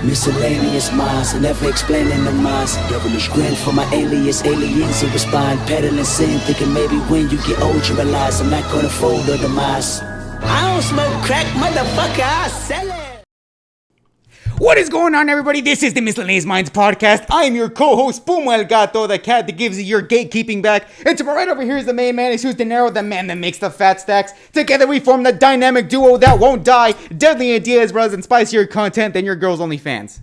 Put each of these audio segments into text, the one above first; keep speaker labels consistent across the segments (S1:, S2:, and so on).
S1: Miscellaneous minds, never explaining the minds. Devilish grin for my alias, aliens who respond. Peddling sin, thinking maybe when you get old you realize I'm not gonna fold or demise. I don't smoke crack, motherfucker, I sell it.
S2: What is going on, everybody? This is the Miscellaneous Minds podcast. I am your co-host, Pumo El Gato, the cat that gives you your gatekeeping back. And to my right over here is the main man, Jesus Dinero, the man that makes the fat stacks. Together we form the dynamic duo that won't die. Deadly ideas, brothers, and spicier content than your girls' only fans.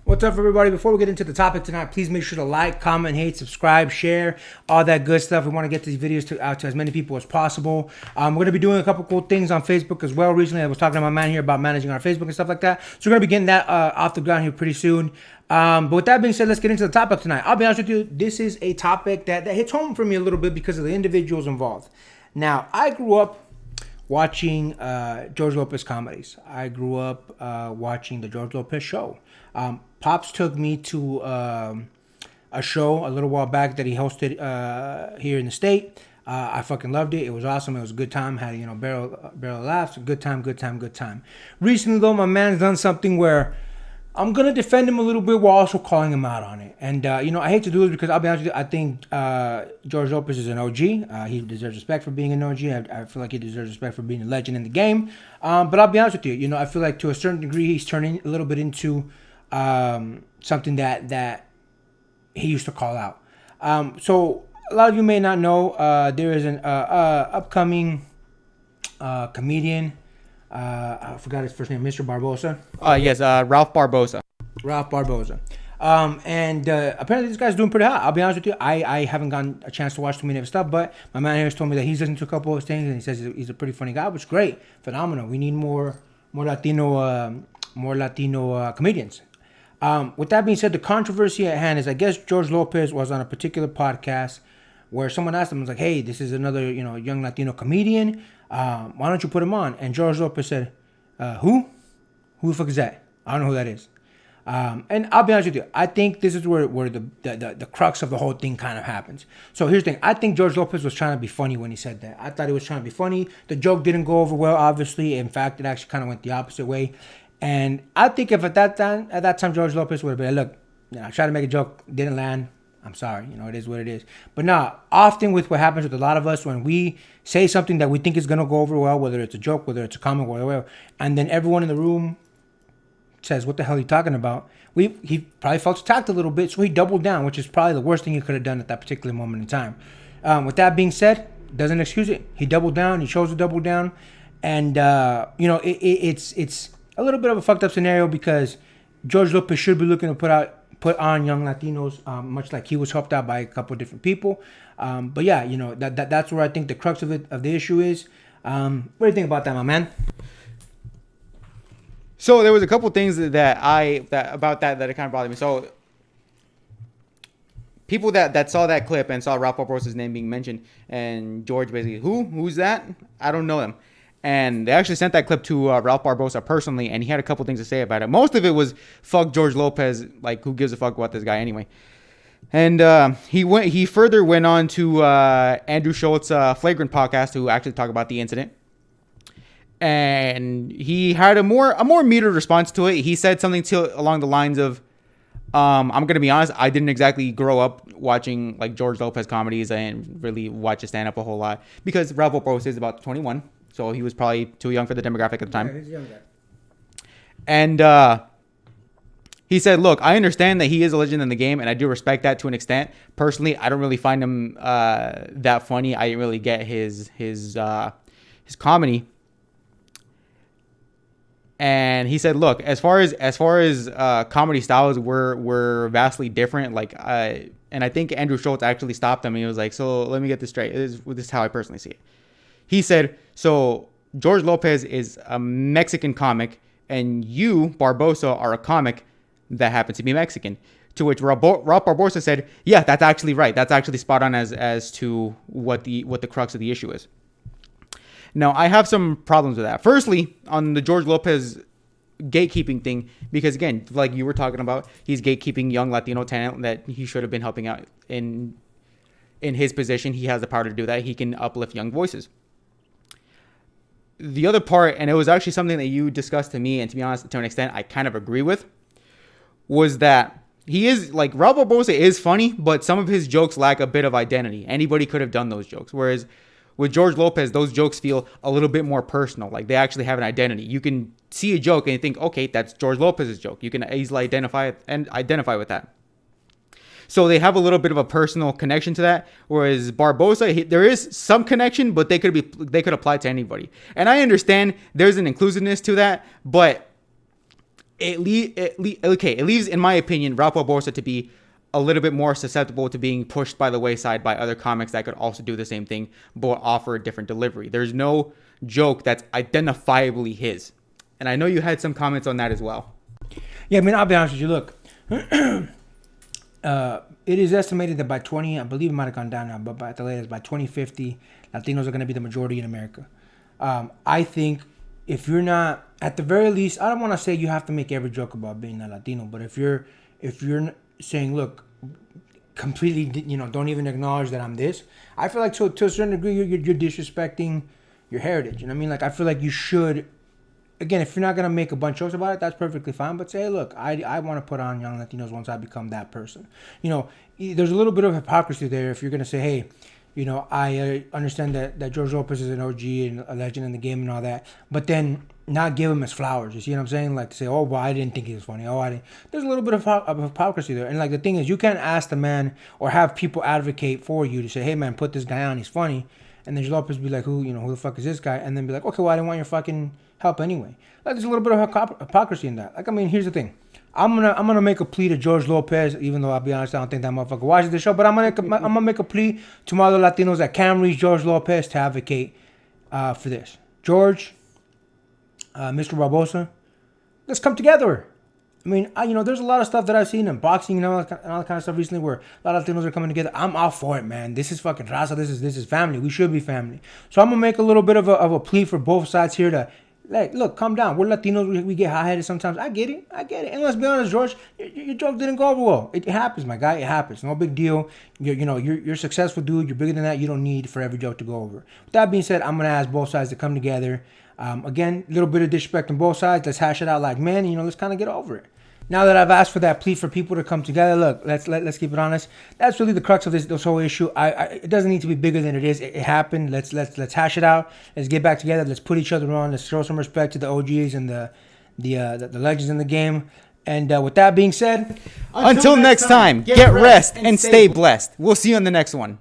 S3: What's up, everybody? Before we get into the topic tonight, please make sure to like, comment, hate, subscribe, share, all that good stuff. We want to get these videos out to as many people as possible. We're going to be doing a couple cool things on Facebook as well. Recently, I was talking to my man here about managing our Facebook and stuff like that. So we're going to be getting that off the ground here pretty soon. But with that being said, let's get into the topic tonight. I'll be honest with you, this is a topic that hits home for me a little bit because of the individuals involved. Now, I grew up watching George Lopes comedies. I grew up watching the George Lopes show. Pops took me to a show a little while back that he hosted here in the state. I fucking loved it. It was awesome. It was a good time. Had, barrel of laughs. Good time. Recently, though, my man's done something where I'm going to defend him a little bit while also calling him out on it. And, I hate to do this because I'll be honest with you, I think George Lopes is an OG. He deserves respect for being an OG. I feel like he deserves respect for being a legend in the game. But I'll be honest with you, I feel like to a certain degree he's turning a little bit into something that he used to call out. So a lot of you may not know, there is an upcoming comedian. I forgot his first name, Mr. Barbosa.
S2: Yes, Ralph Barbosa.
S3: Ralph Barbosa. And apparently this guy's doing pretty hot. I'll be honest with you, I haven't gotten a chance to watch too many of his stuff, but my man here has told me that he's listened to a couple of his things and he says he's a pretty funny guy, which is great, phenomenal. We need more Latino comedians. With that being said, the controversy at hand is, I guess George Lopes was on a particular podcast where someone asked him, was like, hey, this is another, young Latino comedian. Why don't you put him on? And George Lopes said, who? Who the fuck is that? I don't know who that is. And I'll be honest with you, I think this is where the crux of the whole thing kind of happens. So here's the thing. I think George Lopes was trying to be funny when he said that. I thought he was trying to be funny. The joke didn't go over well, obviously. In fact, it actually kind of went the opposite way. And I think if at that time George Lopes would have been like, look, I tried to make a joke, didn't land. I'm sorry, it is what it is. But now, often with what happens with a lot of us, when we say something that we think is gonna go over well, whether it's a joke, whether it's a comment, whatever, and then everyone in the room says, "What the hell are you talking about?" He probably felt attacked a little bit, so he doubled down, which is probably the worst thing he could have done at that particular moment in time. With that being said, doesn't excuse it. He doubled down. He chose to double down, and it's a little bit of a fucked up scenario because George Lopes should be looking to put on young Latinos, much like he was helped out by a couple of different people. But yeah, that's where I think the crux of the issue is. What do you think about that, my man?
S2: So there was a couple things that kind of bothered me. So people that saw that clip and saw Ralph Barbosa's name being mentioned, and George basically, who's that? I don't know them. And they actually sent that clip to Ralph Barbosa personally, and he had a couple things to say about it. Most of it was, fuck George Lopes, like, who gives a fuck about this guy anyway? And he further went on to Andrew Schultz's Flagrant podcast to actually talk about the incident. And he had a more metered response to it. He said something along the lines of, I'm going to be honest, I didn't exactly grow up watching like George Lopes comedies and really watch his stand-up a whole lot because Ralph Barbosa is about 21. So he was probably too young for the demographic at the time.
S3: Yeah, he's a young guy.
S2: And he said, look, I understand that he is a legend in the game, and I do respect that to an extent. Personally, I don't really find him that funny. I didn't really get his comedy. And he said, look, as far as comedy styles, we're vastly different. And I think Andrew Schultz actually stopped him. He was like, so let me get this straight. This is how I personally see it. He said, so George Lopes is a Mexican comic, and you, Barbosa, are a comic that happens to be Mexican. To which Ralph Barbosa said, yeah, that's actually right. That's actually spot on as to what the crux of the issue is. Now, I have some problems with that. Firstly, on the George Lopes gatekeeping thing, because again, like you were talking about, he's gatekeeping young Latino talent that he should have been helping out in his position. He has the power to do that. He can uplift young voices. The other part, and it was actually something that you discussed to me, and to be honest, to an extent, I kind of agree with, was that he is like Rob Barbosa is funny, but some of his jokes lack a bit of identity. Anybody could have done those jokes. Whereas with George Lopez, those jokes feel a little bit more personal. Like they actually have an identity. You can see a joke and you think, okay, that's George Lopez's joke. You can easily identify with that. So they have a little bit of a personal connection to that. Whereas Barbosa, there is some connection, but they could apply to anybody. And I understand there's an inclusiveness to that, but it leaves, in my opinion, Rob Barbosa to be a little bit more susceptible to being pushed by the wayside by other comics that could also do the same thing, but offer a different delivery. There's no joke that's identifiably his. And I know you had some comments on that as well.
S3: Yeah, I mean, I'll be honest with you. Look, it is estimated that by I believe it might have gone down now, but at the latest, by 2050, Latinos are going to be the majority in America. I think if you're not, at the very least, I don't want to say you have to make every joke about being a Latino, but if you're saying, look, completely, don't even acknowledge that I'm this, I feel like to a certain degree you're disrespecting your heritage. You know what I mean? Like, I feel like you should, again, if you're not gonna make a bunch of jokes about it, that's perfectly fine. But say, hey, look, I want to put on Young Latinos once I become that person. There's a little bit of hypocrisy there if you're gonna say, hey, I understand that George Lopez is an OG and a legend in the game and all that, but then not give him his flowers. You see what I'm saying? Like to say, oh, well, I didn't think he was funny. Oh, I didn't. There's a little bit of hypocrisy there. And like the thing is, you can't ask the man or have people advocate for you to say, hey, man, put this guy on. He's funny. And then George Lopez be like, who the fuck is this guy? And then be like, okay, well, I didn't want your fucking help anyway. Like there's a little bit of hypocrisy in that. Like, I mean, here's the thing. I'm gonna make a plea to George Lopez, even though I'll be honest, I don't think that motherfucker watches the show. But I'm gonna make a plea to my other Latinos that can reach George Lopez to advocate for this. George, Mr. Barbosa, let's come together. I mean, there's a lot of stuff that I've seen in boxing, and all that kind of stuff recently where a lot of Latinos are coming together. I'm all for it, man. This is fucking raza. This is family. We should be family. So I'm gonna make a little bit of a plea for both sides here to. Like, look, calm down. We're Latinos. We get hot-headed sometimes. I get it. And let's be honest, George, your joke didn't go over well. It happens, my guy. It happens. No big deal. You're a successful dude. You're bigger than that. You don't need for every joke to go over. With that being said, I'm going to ask both sides to come together. Again, a little bit of disrespect on both sides. Let's hash it out like men. Let's kind of get over it. Now that I've asked for that plea for people to come together, look, let's keep it honest. That's really the crux of this whole issue. It doesn't need to be bigger than it is. It happened. Let's hash it out. Let's get back together. Let's put each other on. Let's show some respect to the OGs and the legends in the game. And with that being said,
S2: until next time, get rest and stay blessed. We'll see you on the next one.